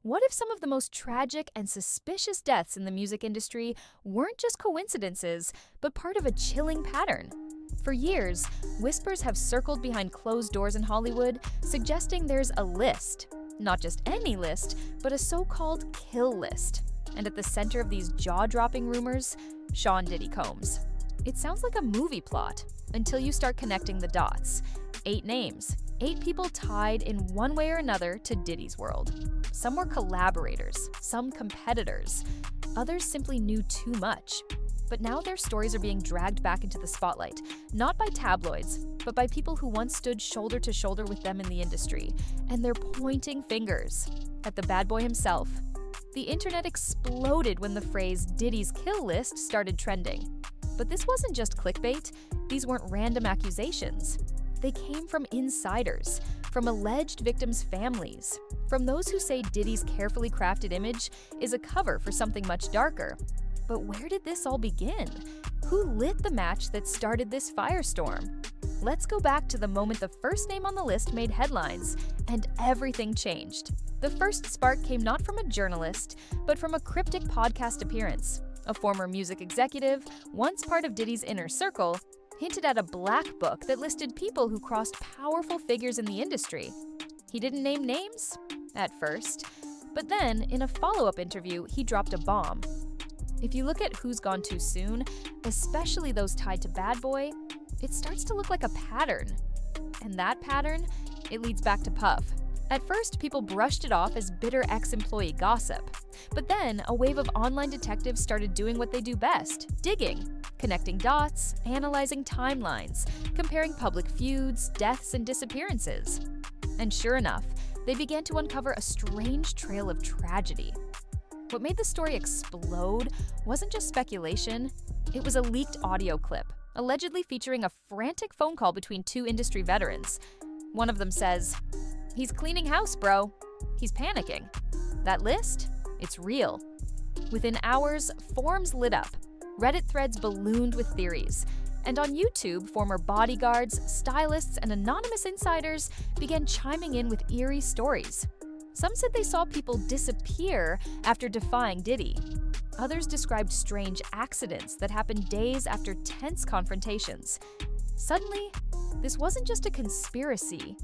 What if some of the most tragic and suspicious deaths in the music industry weren't just coincidences, but part of a chilling pattern? For years, whispers have circled behind closed doors in Hollywood, suggesting there's a list. Not just any list, but a so-called kill list. And at the center of these jaw-dropping rumors, Sean Diddy Combs. It sounds like a movie plot, until you start connecting the dots. 8 names, 8 people tied in one way or another to Diddy's world. Some were collaborators, some competitors, others simply knew too much. But now their stories are being dragged back into the spotlight, not by tabloids, but by people who once stood shoulder to shoulder with them in the industry, and they're pointing fingers at the bad boy himself. The internet exploded when the phrase Diddy's kill list started trending. But this wasn't just clickbait, these weren't random accusations. They came from insiders, from alleged victims' families, from those who say Diddy's carefully crafted image is a cover for something much darker. But where did this all begin? Who lit the match that started this firestorm? Let's go back to the moment the first name on the list made headlines, and everything changed. The first spark came not from a journalist, but from a cryptic podcast appearance. A former music executive, once part of Diddy's inner circle, hinted at a black book that listed people who crossed powerful figures in the industry. He didn't name names at first, but then, in a follow-up interview, he dropped a bomb. If you look at who's gone too soon, especially those tied to Bad Boy, it starts to look like a pattern. And that pattern, it leads back to Puff. At first, people brushed it off as bitter ex-employee gossip. But then, a wave of online detectives started doing what they do best, digging, connecting dots, analyzing timelines, comparing public feuds, deaths, and disappearances. And sure enough, they began to uncover a strange trail of tragedy. What made the story explode wasn't just speculation, it was a leaked audio clip, allegedly featuring a frantic phone call between 2 industry veterans. One of them says, "He's cleaning house, bro. He's panicking." That list? It's real. Within hours, forums lit up. Reddit threads ballooned with theories. And on YouTube, former bodyguards, stylists, and anonymous insiders began chiming in with eerie stories. Some said they saw people disappear after defying Diddy. Others described strange accidents that happened days after tense confrontations. Suddenly, this wasn't just a conspiracy,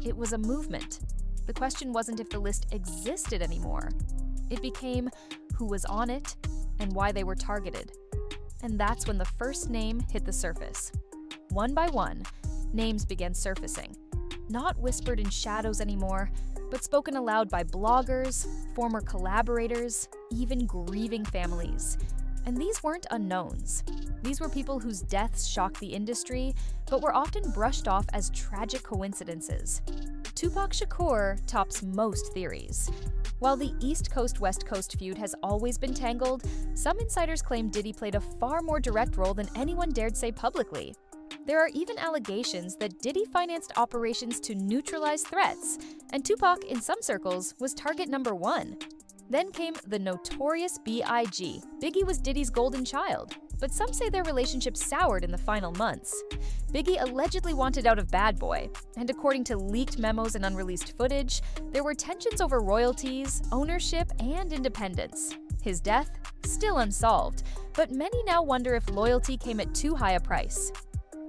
it was a movement. The question wasn't if the list existed anymore. It became who was on it and why they were targeted. And that's when the first name hit the surface. One by one, names began surfacing. Not whispered in shadows anymore, but spoken aloud by bloggers, former collaborators, even grieving families. And these weren't unknowns. These were people whose deaths shocked the industry, but were often brushed off as tragic coincidences. Tupac Shakur tops most theories. While the East Coast-West Coast feud has always been tangled, some insiders claim Diddy played a far more direct role than anyone dared say publicly. There are even allegations that Diddy financed operations to neutralize threats, and Tupac, in some circles, was target number 1. Then came the notorious B.I.G. Biggie was Diddy's golden child, but some say their relationship soured in the final months. Biggie allegedly wanted out of Bad Boy, and according to leaked memos and unreleased footage, there were tensions over royalties, ownership, and independence. His death? Still unsolved, but many now wonder if loyalty came at too high a price.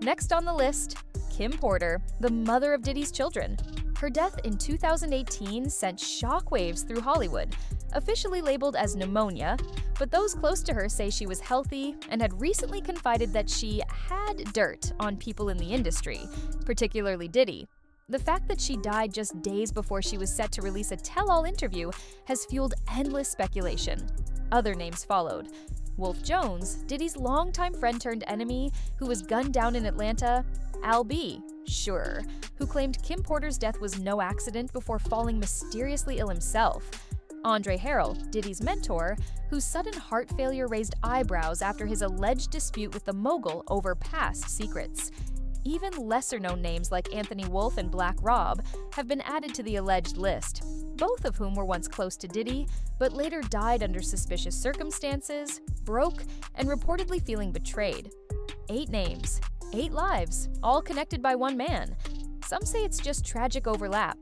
Next on the list, Kim Porter, the mother of Diddy's children. Her death in 2018 sent shockwaves through Hollywood, officially labeled as pneumonia, but those close to her say she was healthy and had recently confided that she had dirt on people in the industry, particularly Diddy. The fact that she died just days before she was set to release a tell-all interview has fueled endless speculation. Other names followed. Wolf Jones, Diddy's longtime friend-turned-enemy who was gunned down in Atlanta, Al B., sure, who claimed Kim Porter's death was no accident before falling mysteriously ill himself. Andre Harrell, Diddy's mentor, whose sudden heart failure raised eyebrows after his alleged dispute with the mogul over past secrets. Even lesser-known names like Anthony Wolf and Black Rob have been added to the alleged list, both of whom were once close to Diddy, but later died under suspicious circumstances, broke, and reportedly feeling betrayed. 8 names, 8 lives, all connected by one man. Some say it's just tragic overlap.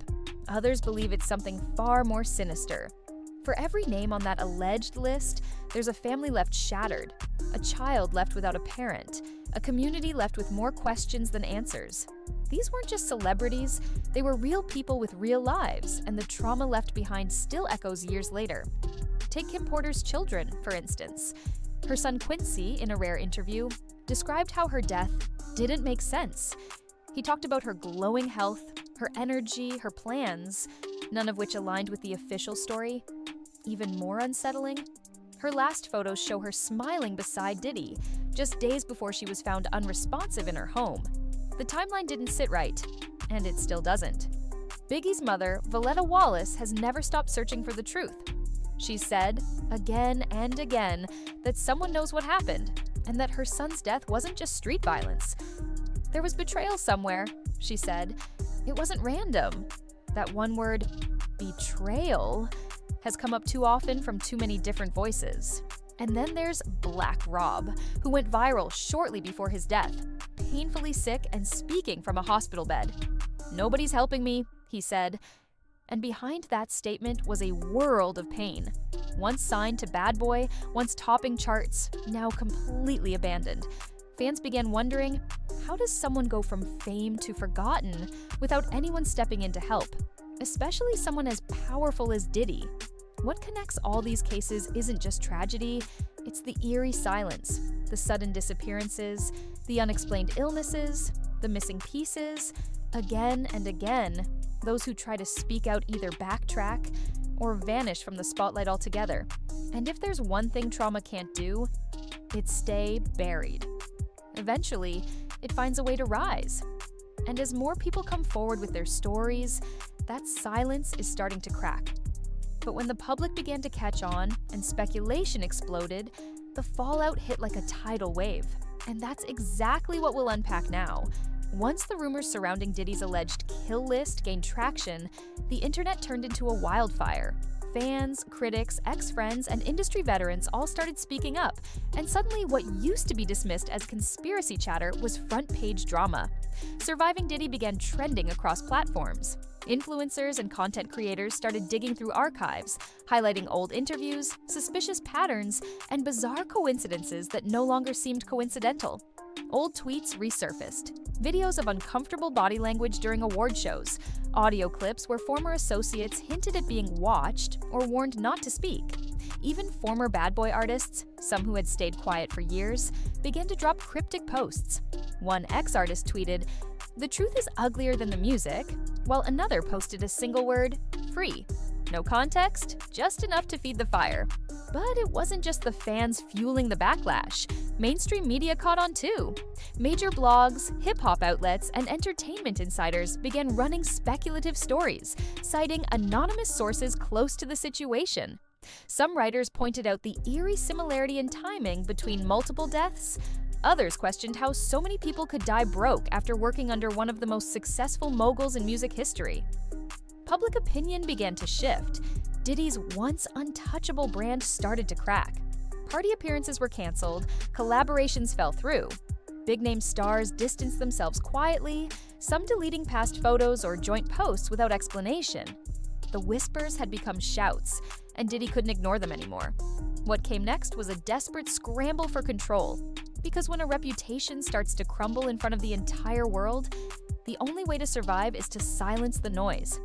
Others believe it's something far more sinister. For every name on that alleged list, there's a family left shattered, a child left without a parent, a community left with more questions than answers. These weren't just celebrities, they were real people with real lives, and the trauma left behind still echoes years later. Take Kim Porter's children, for instance. Her son Quincy, in a rare interview, described how her death didn't make sense. He talked about her glowing health, her energy, her plans, none of which aligned with the official story. Even more unsettling, her last photos show her smiling beside Diddy, just days before she was found unresponsive in her home. The timeline didn't sit right, and it still doesn't. Biggie's mother, Valletta Wallace, has never stopped searching for the truth. She said, again and again, that someone knows what happened, and that her son's death wasn't just street violence. There was betrayal somewhere, she said. It wasn't random. That one word, betrayal, has come up too often from too many different voices. And then there's Black Rob, who went viral shortly before his death, painfully sick and speaking from a hospital bed. "Nobody's helping me," he said. And behind that statement was a world of pain. Once signed to Bad Boy, once topping charts, now completely abandoned. Fans began wondering, how does someone go from fame to forgotten without anyone stepping in to help? Especially someone as powerful as Diddy. What connects all these cases isn't just tragedy, it's the eerie silence, the sudden disappearances, the unexplained illnesses, the missing pieces. Again and again, those who try to speak out either backtrack or vanish from the spotlight altogether. And if there's one thing trauma can't do, it's stay buried. Eventually, it finds a way to rise. And as more people come forward with their stories, that silence is starting to crack. But when the public began to catch on and speculation exploded, the fallout hit like a tidal wave. And that's exactly what we'll unpack now. Once the rumors surrounding Diddy's alleged kill list gained traction, the internet turned into a wildfire. Fans, critics, ex-friends, and industry veterans all started speaking up, and suddenly what used to be dismissed as conspiracy chatter was front-page drama. Surviving Diddy began trending across platforms. Influencers and content creators started digging through archives, highlighting old interviews, suspicious patterns, and bizarre coincidences that no longer seemed coincidental. Old tweets resurfaced, videos of uncomfortable body language during award shows, audio clips where former associates hinted at being watched or warned not to speak. Even former Bad Boy artists, some who had stayed quiet for years, began to drop cryptic posts. One ex-artist tweeted, "The truth is uglier than the music," while another posted a single word, "free." No context, just enough to feed the fire. But it wasn't just the fans fueling the backlash. Mainstream media caught on too. Major blogs, hip-hop outlets, and entertainment insiders began running speculative stories, citing anonymous sources close to the situation. Some writers pointed out the eerie similarity in timing between multiple deaths. Others questioned how so many people could die broke after working under one of the most successful moguls in music history. Public opinion began to shift. Diddy's once untouchable brand started to crack. Party appearances were canceled, collaborations fell through. Big-name stars distanced themselves quietly, some deleting past photos or joint posts without explanation. The whispers had become shouts, and Diddy couldn't ignore them anymore. What came next was a desperate scramble for control. Because when a reputation starts to crumble in front of the entire world, the only way to survive is to silence the noise.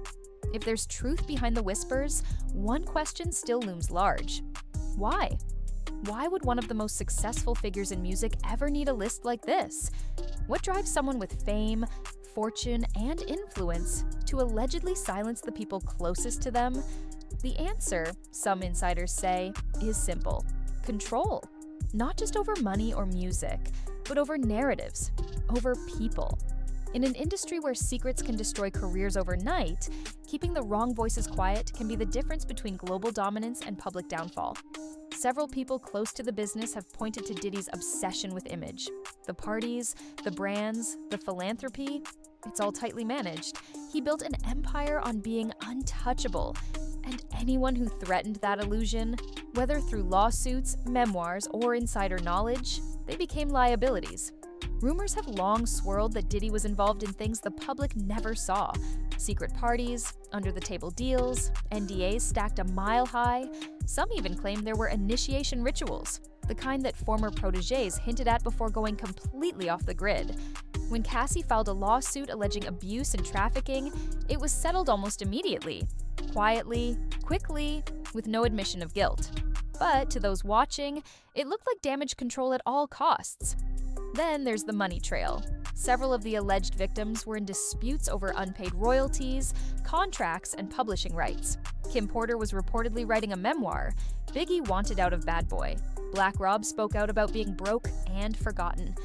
If there's truth behind the whispers, one question still looms large. Why? Why would one of the most successful figures in music ever need a list like this? What drives someone with fame, fortune, and influence to allegedly silence the people closest to them? The answer, some insiders say, is simple: control. Not just over money or music, but over narratives, over people. In an industry where secrets can destroy careers overnight, keeping the wrong voices quiet can be the difference between global dominance and public downfall. Several people close to the business have pointed to Diddy's obsession with image. The parties, the brands, the philanthropy, it's all tightly managed. He built an empire on being untouchable, and anyone who threatened that illusion, whether through lawsuits, memoirs, or insider knowledge, they became liabilities. Rumors have long swirled that Diddy was involved in things the public never saw, Secret parties, under-the-table deals, NDAs stacked a mile high. Some even claimed there were initiation rituals, the kind that former protégés hinted at before going completely off the grid. When Cassie filed a lawsuit alleging abuse and trafficking, it was settled almost immediately. Quietly, quickly, with no admission of guilt. But to those watching, it looked like damage control at all costs. Then there's the money trail. Several of the alleged victims were in disputes over unpaid royalties, contracts, and publishing rights. Kim Porter was reportedly writing a memoir. Biggie wanted out of Bad Boy. Black Rob spoke out about being broke and forgotten.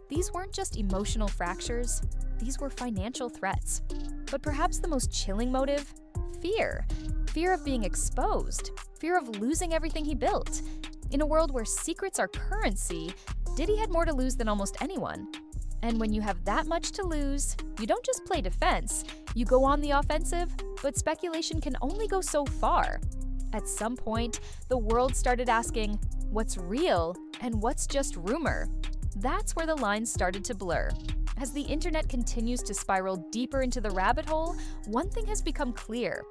These weren't just emotional fractures, these were financial threats. But perhaps the most chilling motive? Fear. Fear of being exposed. Fear of losing everything he built. In a world where secrets are currency, Diddy had more to lose than almost anyone. And when you have that much to lose, you don't just play defense, you go on the offensive, but speculation can only go so far. At some point, the world started asking, what's real and what's just rumor? That's where the lines started to blur. As the internet continues to spiral deeper into the rabbit hole, one thing has become clear.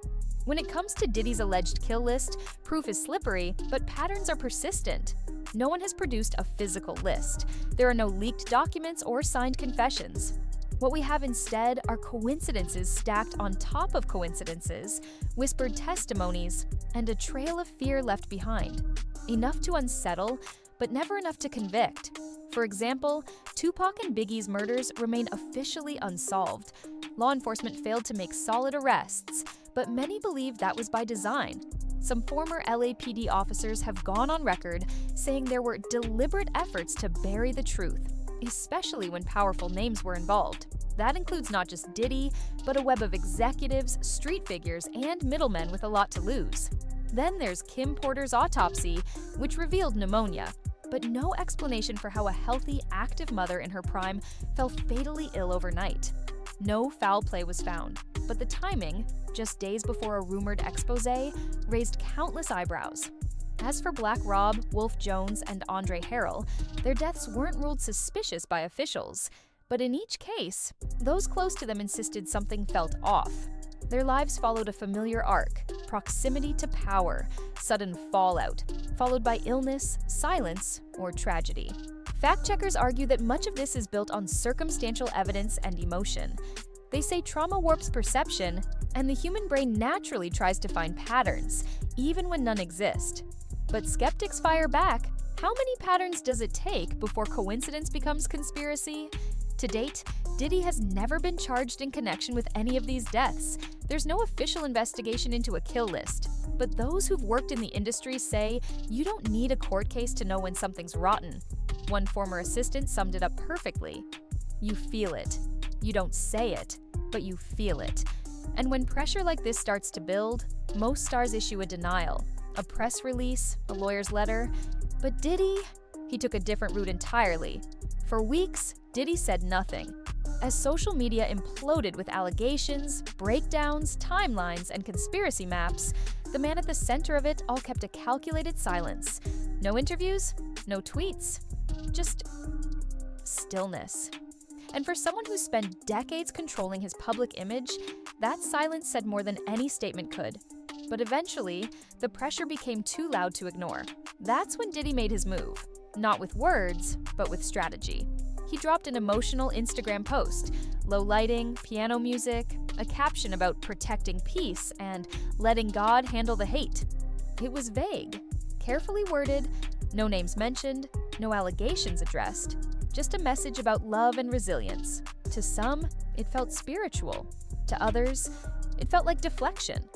When it comes to Diddy's alleged kill list, proof is slippery, but patterns are persistent. No one has produced a physical list. There are no leaked documents or signed confessions. What we have instead are coincidences stacked on top of coincidences, whispered testimonies, and a trail of fear left behind. Enough to unsettle, but never enough to convict. For example, Tupac and Biggie's murders remain officially unsolved. Law enforcement failed to make solid arrests, but many believe that was by design. Some former LAPD officers have gone on record saying there were deliberate efforts to bury the truth, especially when powerful names were involved. That includes not just Diddy, but a web of executives, street figures, and middlemen with a lot to lose. Then there's Kim Porter's autopsy, which revealed pneumonia, but no explanation for how a healthy, active mother in her prime fell fatally ill overnight. No foul play was found, but the timing, just days before a rumored expose, raised countless eyebrows. As for Black Rob, Wolf Jones, and Andre Harrell, their deaths weren't ruled suspicious by officials, but in each case, those close to them insisted something felt off. Their lives followed a familiar arc: proximity to power, sudden fallout, followed by illness, silence, or tragedy. Fact-checkers argue that much of this is built on circumstantial evidence and emotion. They say trauma warps perception, and the human brain naturally tries to find patterns, even when none exist. But skeptics fire back. How many patterns does it take before coincidence becomes conspiracy? To date, Diddy has never been charged in connection with any of these deaths. There's no official investigation into a kill list. But those who've worked in the industry say you don't need a court case to know when something's rotten. One former assistant summed it up perfectly. You feel it. You don't say it, but you feel it. And when pressure like this starts to build, most stars issue a denial, a press release, a lawyer's letter. But Diddy, he took a different route entirely. For weeks, Diddy said nothing. As social media imploded with allegations, breakdowns, timelines, and conspiracy maps, the man at the center of it all kept a calculated silence. No interviews, no tweets, just stillness. And for someone who spent decades controlling his public image, that silence said more than any statement could. But eventually, the pressure became too loud to ignore. That's when Diddy made his move. Not with words, but with strategy. He dropped an emotional Instagram post, low lighting, piano music, a caption about protecting peace and letting God handle the hate. It was vague, carefully worded, no names mentioned, no allegations addressed, just a message about love and resilience. To some, it felt spiritual. To others, it felt like deflection.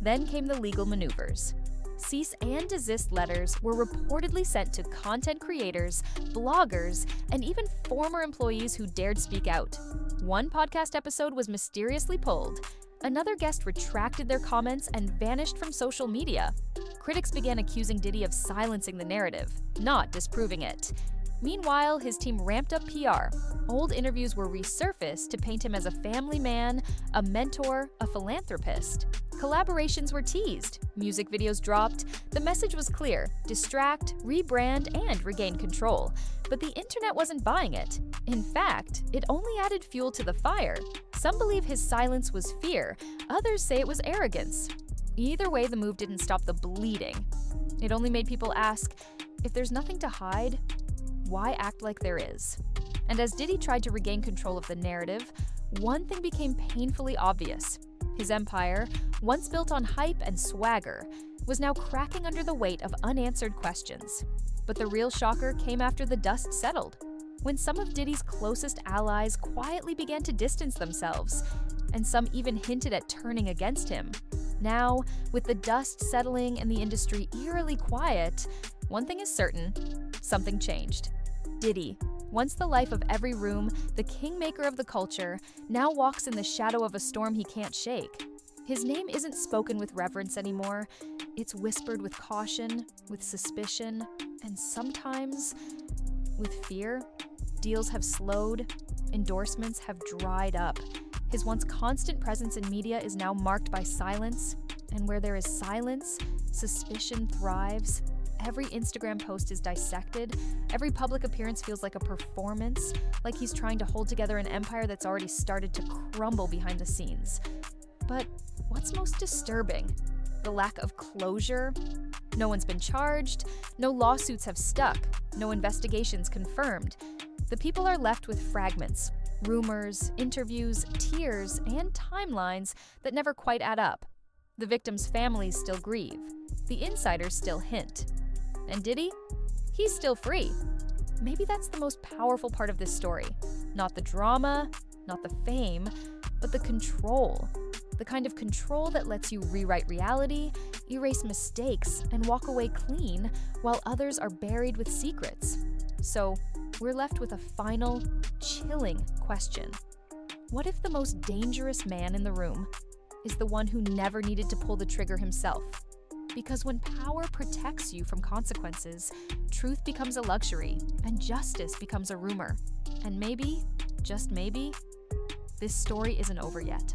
Then came the legal maneuvers. Cease and desist letters were reportedly sent to content creators, bloggers, and even former employees who dared speak out. One podcast episode was mysteriously pulled. Another guest retracted their comments and vanished from social media. Critics began accusing Diddy of silencing the narrative, not disproving it. Meanwhile, his team ramped up PR. Old interviews were resurfaced to paint him as a family man, a mentor, a philanthropist. Collaborations were teased, music videos dropped. The message was clear: distract, rebrand, and regain control. But the internet wasn't buying it. In fact, it only added fuel to the fire. Some believe his silence was fear, others say it was arrogance. Either way, the move didn't stop the bleeding. It only made people ask, if there's nothing to hide, why act like there is? And as Diddy tried to regain control of the narrative, one thing became painfully obvious. His empire, once built on hype and swagger, was now cracking under the weight of unanswered questions. But the real shocker came after the dust settled, when some of Diddy's closest allies quietly began to distance themselves, and some even hinted at turning against him. Now, with the dust settling and the industry eerily quiet, one thing is certain: something changed. Diddy, once the life of every room, the kingmaker of the culture, now walks in the shadow of a storm he can't shake. His name isn't spoken with reverence anymore. It's whispered with caution, with suspicion, and sometimes with fear. Deals have slowed, endorsements have dried up. His once constant presence in media is now marked by silence, and where there is silence, suspicion thrives. Every Instagram post is dissected. Every public appearance feels like a performance, like he's trying to hold together an empire that's already started to crumble behind the scenes. But what's most disturbing? The lack of closure? No one's been charged, no lawsuits have stuck, no investigations confirmed. The people are left with fragments, rumors, interviews, tears, and timelines that never quite add up. The victims' families still grieve. The insiders still hint. And Diddy? He's still free. Maybe that's the most powerful part of this story. Not the drama, not the fame, but the control. The kind of control that lets you rewrite reality, erase mistakes, and walk away clean, while others are buried with secrets. So, we're left with a final, chilling question. What if the most dangerous man in the room is the one who never needed to pull the trigger himself? Because when power protects you from consequences, truth becomes a luxury, and justice becomes a rumor. And maybe, just maybe, this story isn't over yet.